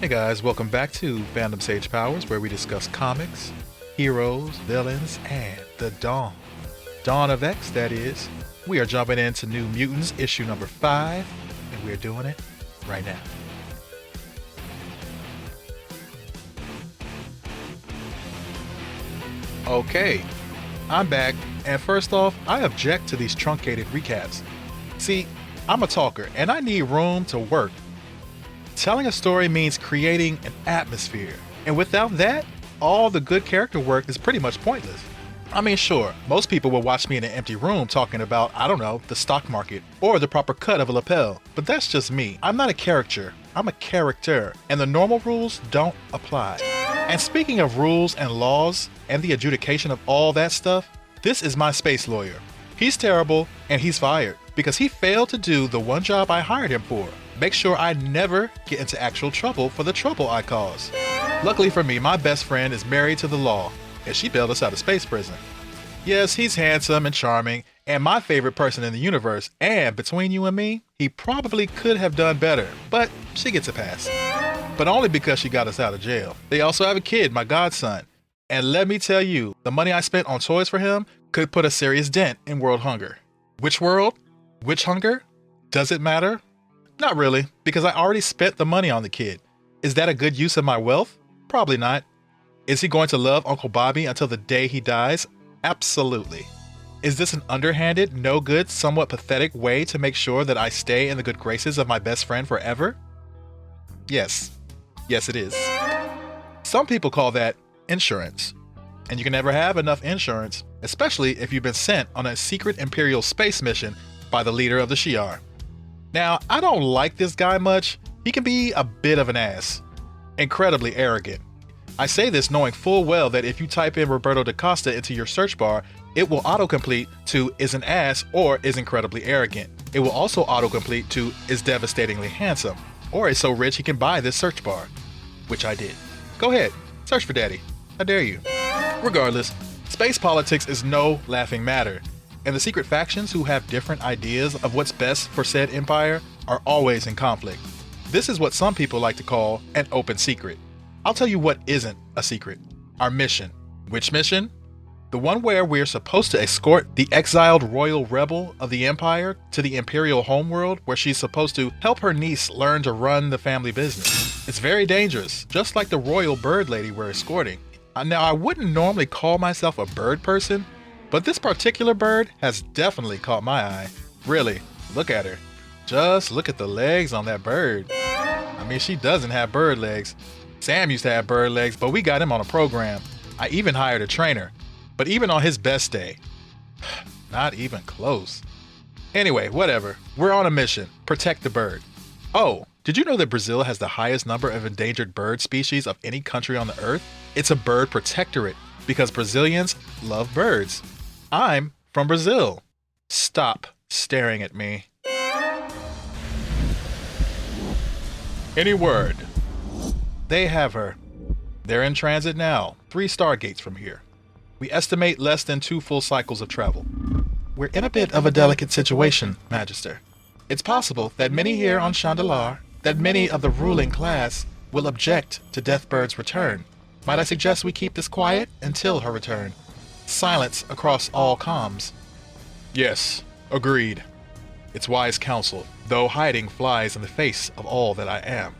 Hey guys, welcome back to Fandom Sage Powers, where we discuss comics, heroes, villains, and the dawn. Dawn of X, that is. We are jumping into New Mutants issue number 5, and we're doing it right now. Okay, I'm back, and first off, I object to these truncated recaps. See, I'm a talker, and I need room to work. Telling a story means creating an atmosphere, and without that, all the good character work is pretty much pointless. I mean, sure, most people will watch me in an empty room talking about, I don't know, the stock market, or the proper cut of a lapel, but that's just me. I'm not a caricature, I'm a character, and the normal rules don't apply. And speaking of rules and laws, and the adjudication of all that stuff, this is my space lawyer. He's terrible, and he's fired, because he failed to do the one job I hired him for. Make sure I never get into actual trouble for the trouble I cause. Luckily for me, my best friend is married to the law, and she bailed us out of space prison. Yes, he's handsome and charming, and my favorite person in the universe, and between you and me, he probably could have done better, but she gets a pass. But only because she got us out of jail. They also have a kid, my godson, and let me tell you, the money I spent on toys for him could put a serious dent in world hunger. Which world? Which hunger? Does it matter? Not really, because I already spent the money on the kid. Is that a good use of my wealth? Probably not. Is he going to love Uncle Bobby until the day he dies? Absolutely. Is this an underhanded, no good, somewhat pathetic way to make sure that I stay in the good graces of my best friend forever? Yes. Yes, it is. Some people call that insurance. And you can never have enough insurance, especially if you've been sent on a secret Imperial space mission by the leader of the Shi'ar. Now, I don't like this guy much. He can be a bit of an ass. Incredibly arrogant. I say this knowing full well that if you type in Roberto da Costa into your search bar, it will autocomplete to is an ass or is incredibly arrogant. It will also autocomplete to is devastatingly handsome or is so rich he can buy this search bar. Which I did. Go ahead, search for daddy. I dare you. Regardless, space politics is no laughing matter. And the secret factions who have different ideas of what's best for said empire are always in conflict. This is what some people like to call an open secret. I'll tell you what isn't a secret. Our mission. Which mission? The one where we're supposed to escort the exiled royal rebel of the empire to the imperial homeworld where she's supposed to help her niece learn to run the family business. It's very dangerous, just like the royal bird lady we're escorting. Now, I wouldn't normally call myself a bird person, but this particular bird has definitely caught my eye. Really, look at her. Just look at the legs on that bird. I mean, she doesn't have bird legs. Sam used to have bird legs, but we got him on a program. I even hired a trainer. But even on his best day, not even close. Anyway, whatever. We're on a mission. Protect the bird. Oh, did you know that Brazil has the highest number of endangered bird species of any country on the earth? It's a bird protectorate because Brazilians love birds. I'm from Brazil. Stop staring at me. Any word? They have her. They're in transit now, 3 stargates from here. We estimate less than 2 full cycles of travel. We're in a bit of a delicate situation, Magister. It's possible that many here on Chandilar, that many of the ruling class, will object to Deathbird's return. Might I suggest we keep this quiet until her return? Silence across all comms. Yes, agreed. It's wise counsel, though hiding flies in the face of all that I am.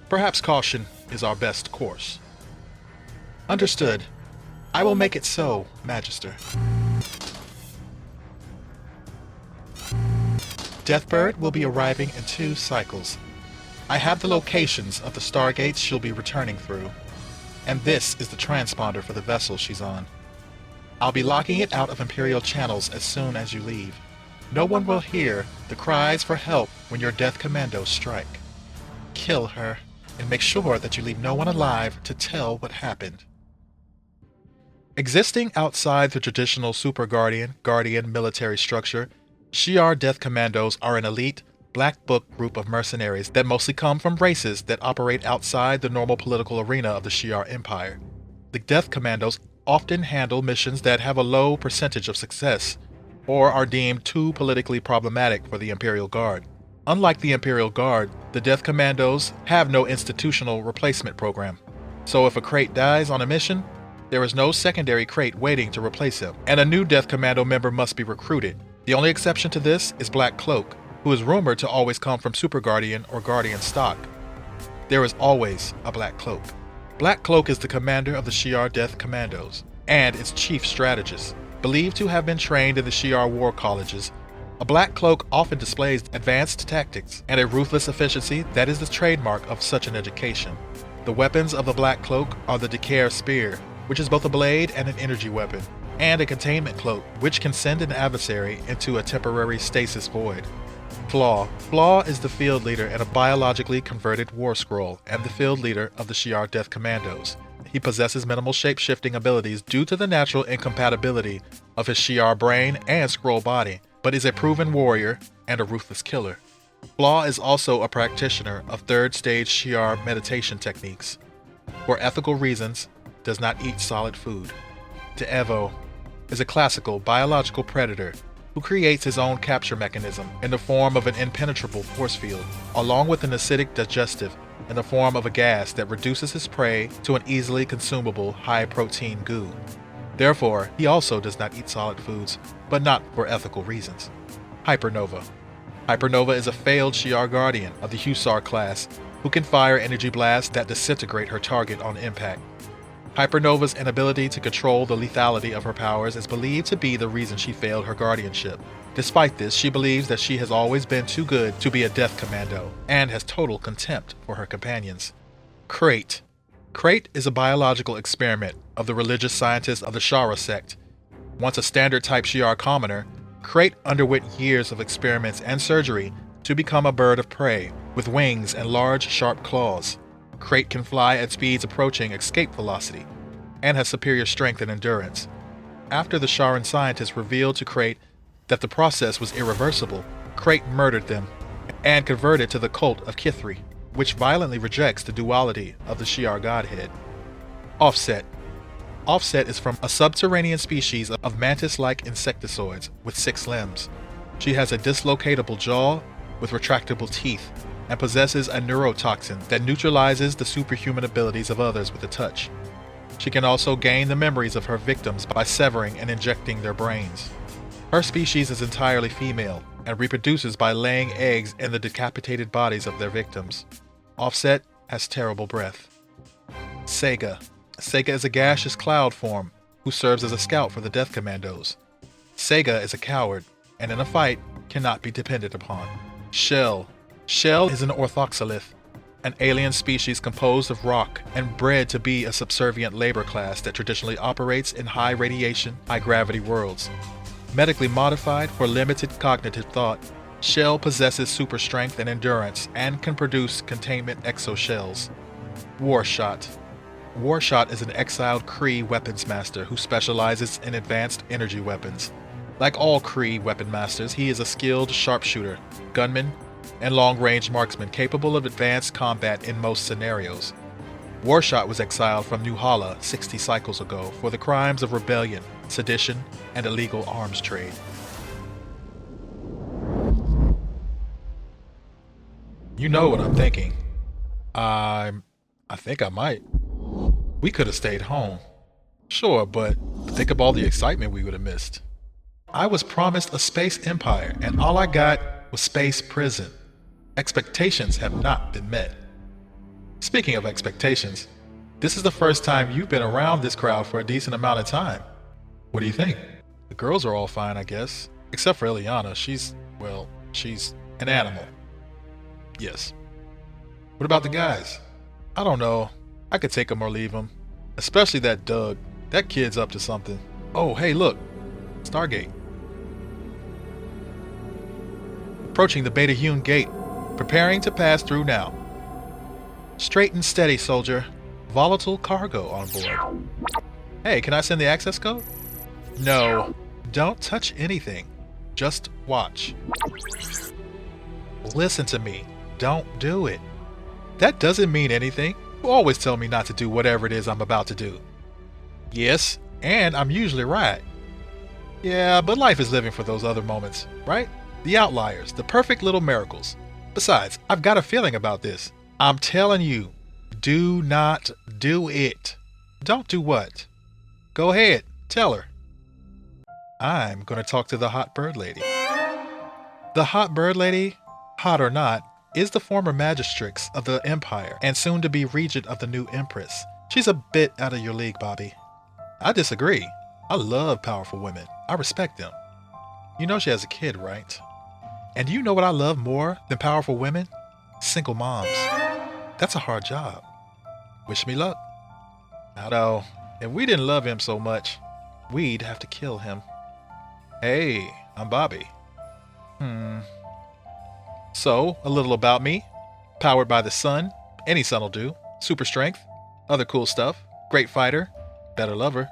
Perhaps caution is our best course. Understood. I will make it so, Magister. Deathbird will be arriving in 2 cycles. I have the locations of the stargates she'll be returning through, and this is the transponder for the vessel she's on. I'll be locking it out of Imperial channels as soon as you leave. No one will hear the cries for help when your Death Commandos strike. Kill her, and make sure that you leave no one alive to tell what happened. Existing outside the traditional Super Guardian military structure, Shi'ar Death Commandos are an elite, black book group of mercenaries that mostly come from races that operate outside the normal political arena of the Shi'ar Empire. The Death Commandos often handle missions that have a low percentage of success, or are deemed too politically problematic for the Imperial Guard. Unlike the Imperial Guard, the Death Commandos have no institutional replacement program. So if a crate dies on a mission, there is no secondary crate waiting to replace him, and a new Death Commando member must be recruited. The only exception to this is Black Cloak, who is rumored to always come from Super Guardian or Guardian stock. There is always a Black Cloak. Black Cloak is the commander of the Shi'ar Death Commandos, and its chief strategist. Believed to have been trained in the Shi'ar war colleges, a Black Cloak often displays advanced tactics and a ruthless efficiency that is the trademark of such an education. The weapons of the Black Cloak are the Decair Spear, which is both a blade and an energy weapon, and a containment cloak, which can send an adversary into a temporary stasis void. Flaw. Flaw is the field leader in a biologically converted war scroll and the field leader of the Shi'ar Death Commandos. He possesses minimal shape-shifting abilities due to the natural incompatibility of his Shi'ar brain and scroll body, but is a proven warrior and a ruthless killer. Flaw is also a practitioner of third-stage Shi'ar meditation techniques. For ethical reasons, does not eat solid food. De'evo is a classical biological predator who creates his own capture mechanism in the form of an impenetrable force field, along with an acidic digestive in the form of a gas that reduces his prey to an easily consumable high-protein goo. Therefore, he also does not eat solid foods, but not for ethical reasons. Hypernova. Hypernova is a failed Shi'ar Guardian of the Hussar class who can fire energy blasts that disintegrate her target on impact. Hypernova's inability to control the lethality of her powers is believed to be the reason she failed her guardianship. Despite this, she believes that she has always been too good to be a Death Commando, and has total contempt for her companions. Crate. Crate is a biological experiment of the religious scientists of the Shara sect. Once a standard-type Shi'ar commoner, Crate underwent years of experiments and surgery to become a bird of prey, with wings and large, sharp claws. Crate can fly at speeds approaching escape velocity, and has superior strength and endurance. After the Sharan scientists revealed to Crate that the process was irreversible, Crate murdered them, and converted to the cult of Kithri, which violently rejects the duality of the Shi'ar godhead. Offset. Offset is from a subterranean species of mantis-like insectoids with 6 limbs. She has a dislocatable jaw with retractable teeth, and possesses a neurotoxin that neutralizes the superhuman abilities of others with a touch. She can also gain the memories of her victims by severing and injecting their brains. Her species is entirely female and reproduces by laying eggs in the decapitated bodies of their victims. Offset has terrible breath. Sega. Sega is a gaseous cloud form who serves as a scout for the Death Commandos. Sega is a coward, and in a fight cannot be depended upon. Shell. Shell is an orthoxolith, an alien species composed of rock and bred to be a subservient labor class that traditionally operates in high radiation, high gravity worlds. Medically modified for limited cognitive thought, Shell possesses super strength and endurance and can produce containment exoshells. Warshot. Warshot is an exiled Kree weapons master who specializes in advanced energy weapons. Like all Kree weapon masters, he is a skilled sharpshooter, gunman, and long-range marksman capable of advanced combat in most scenarios. Warshot was exiled from New Hala 60 cycles ago for the crimes of rebellion, sedition, and illegal arms trade. You know what I'm thinking. I think I might. We could have stayed home. Sure, but think of all the excitement we would have missed. I was promised a space empire, and all I got was space prison. Expectations have not been met. Speaking of expectations, this is the first time you've been around this crowd for a decent amount of time. What do you think? The girls are all fine, I guess. Except for Ileana. She's an animal. Yes. What about the guys? I don't know. I could take them or leave them. Especially that Doug. That kid's up to something. Oh, hey, look. Stargate. Approaching the Beta Hune gate. Preparing to pass through now. Straight and steady, soldier. Volatile cargo on board. Hey, can I send the access code? No. Don't touch anything. Just watch. Listen to me. Don't do it. That doesn't mean anything. You always tell me not to do whatever it is I'm about to do. Yes, and I'm usually right. Yeah, but life is living for those other moments, right? The outliers, the perfect little miracles. Besides, I've got a feeling about this. I'm telling you, do not do it. Don't do what? Go ahead, tell her. I'm going to talk to the hot bird lady. The hot bird lady, hot or not, is the former magistrix of the Empire and soon to be regent of the new Empress. She's a bit out of your league, Bobby. I disagree. I love powerful women. I respect them. You know she has a kid, right? And you know what I love more than powerful women? Single moms. That's a hard job. Wish me luck. I know, if we didn't love him so much, we'd have to kill him. Hey, I'm Bobby. So, a little about me. Powered by the sun. Any sun will do. Super strength. Other cool stuff. Great fighter. Better lover.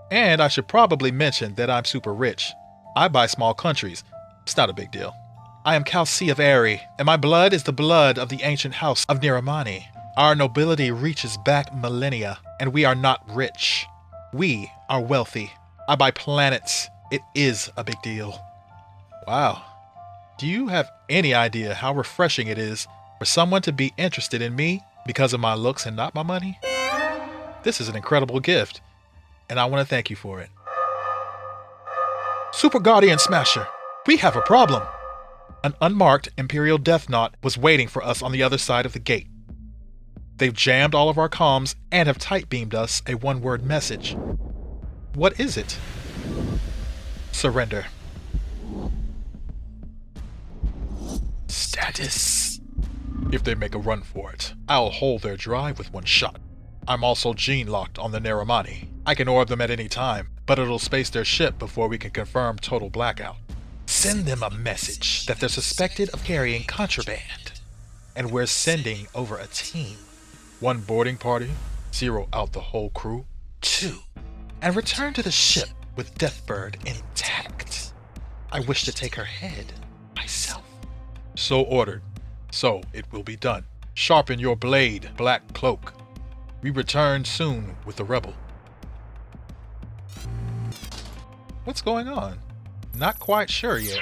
And I should probably mention that I'm super rich. I buy small countries. It's not a big deal. I am Kalsi of Eri, and my blood is the blood of the ancient house of Niramani. Our nobility reaches back millennia, and we are not rich. We are wealthy. I buy planets. It is a big deal. Wow. Do you have any idea how refreshing it is for someone to be interested in me because of my looks and not my money? This is an incredible gift, and I want to thank you for it. Super Guardian Smasher, we have a problem. An unmarked Imperial Death Knot was waiting for us on the other side of the gate. They've jammed all of our comms and have tight-beamed us a one-word message. What is it? Surrender. Status. If they make a run for it, I'll hold their drive with one shot. I'm also gene-locked on the Naramani. I can orb them at any time, but it'll space their ship before we can confirm total blackout. Send them a message that they're suspected of carrying contraband, and we're sending over a team. 1 boarding party, 0 out the whole crew. 2, and return to the ship with Deathbird intact. I wish to take her head myself. So ordered. So it will be done. Sharpen your blade, Black Cloak. We return soon with the rebel. What's going on? Not quite sure yet.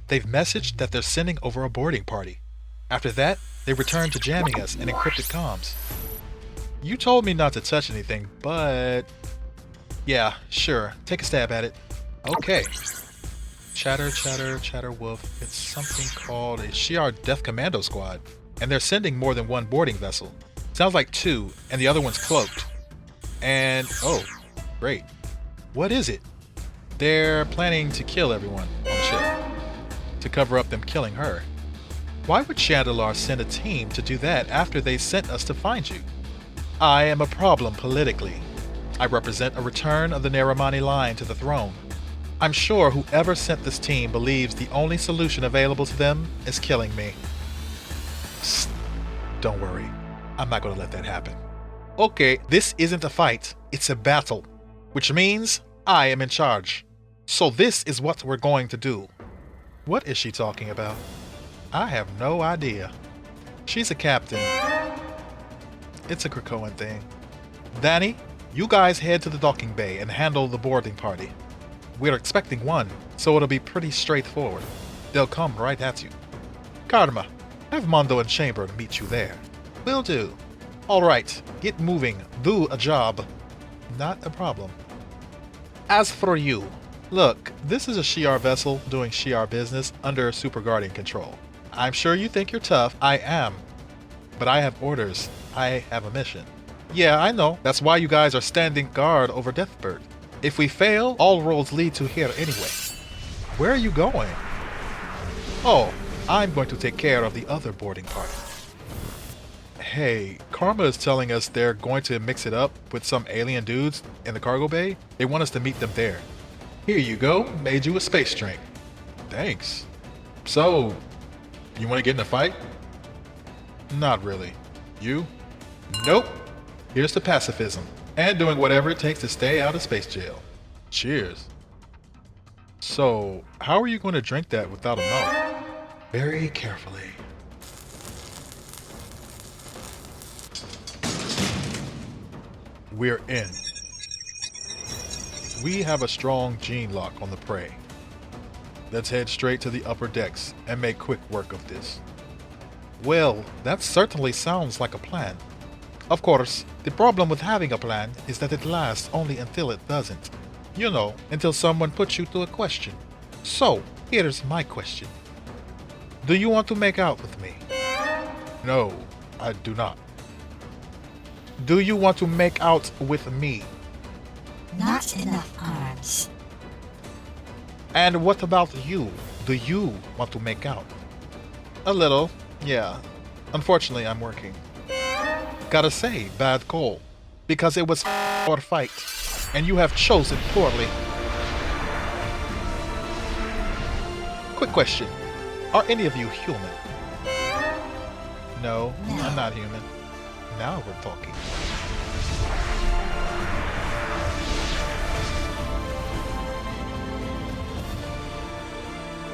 They've messaged that they're sending over a boarding party. After that, they return to jamming us in encrypted comms. You told me not to touch anything, but... yeah, sure. Take a stab at it. Okay. Chatter wolf. It's something called a Shi'ar Death Commando squad, and they're sending more than 1 boarding vessel. Sounds like 2, and the other one's cloaked. And, oh, great. What is it? They're planning to kill everyone on the ship, to cover up them killing her. Why would Chandilar send a team to do that after they sent us to find you? I am a problem politically. I represent a return of the Naramani line to the throne. I'm sure whoever sent this team believes the only solution available to them is killing me. Psst. Don't worry. I'm not going to let that happen. Okay, this isn't a fight. It's a battle. Which means I am in charge. So this is what we're going to do. What is she talking about? I have no idea. She's a captain. It's a Krakoan thing. Danny, you guys head to the docking bay and handle the boarding party. We're expecting 1, so it'll be pretty straightforward. They'll come right at you. Karma, have Mondo and Chamber meet you there. Will do. Alright, get moving. Do a job. Not a problem. As for you, look, this is a Shi'ar vessel doing Shi'ar business under Super Guardian control. I'm sure you think you're tough. I am. But I have orders. I have a mission. Yeah, I know. That's why you guys are standing guard over Deathbird. If we fail, all roads lead to here anyway. Where are you going? Oh, I'm going to take care of the other boarding party. Hey, Karma is telling us they're going to mix it up with some alien dudes in the cargo bay. They want us to meet them there. Here you go. Made you a space drink. Thanks. So, you want to get in a fight? Not really. You? Nope. Here's to pacifism and doing whatever it takes to stay out of space jail. Cheers. So, how are you going to drink that without a mouth? Very carefully. We're in. We have a strong gene lock on the prey. Let's head straight to the upper decks and make quick work of this. Well, that certainly sounds like a plan. Of course, the problem with having a plan is that it lasts only until it doesn't. You know, until someone puts you to a question. So, here's my question. Do you want to make out with me? No, I do not. Do you want to make out with me? Not enough arms. And what about you? Do you want to make out? A little, yeah. Unfortunately, I'm working. Gotta say, bad call. Because it was or fight. And you have chosen poorly. Quick question. Are any of you human? No, I'm not human. Now we're talking.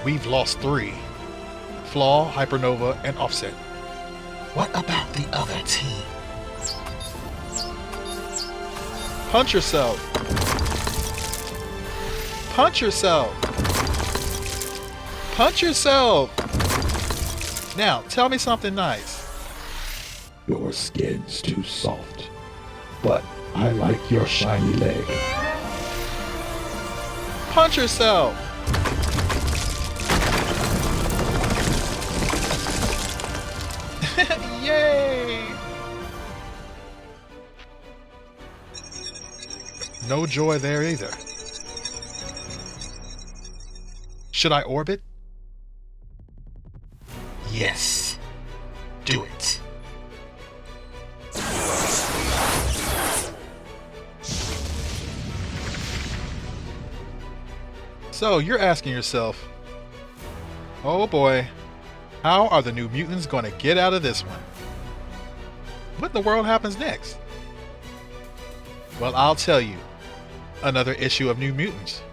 We've lost 3. Flaw, Hypernova, and Offset. What about the other team? Punch yourself! Punch yourself! Punch yourself! Now, tell me something nice. Your skin's too soft, but I like your shiny leg. Punch yourself! Yay! No joy there either. Should I orbit? Yes. Do it. So you're asking yourself, oh boy, how are the New Mutants going to get out of this one? What in the world happens next? Well, I'll tell you. Another issue of New Mutants.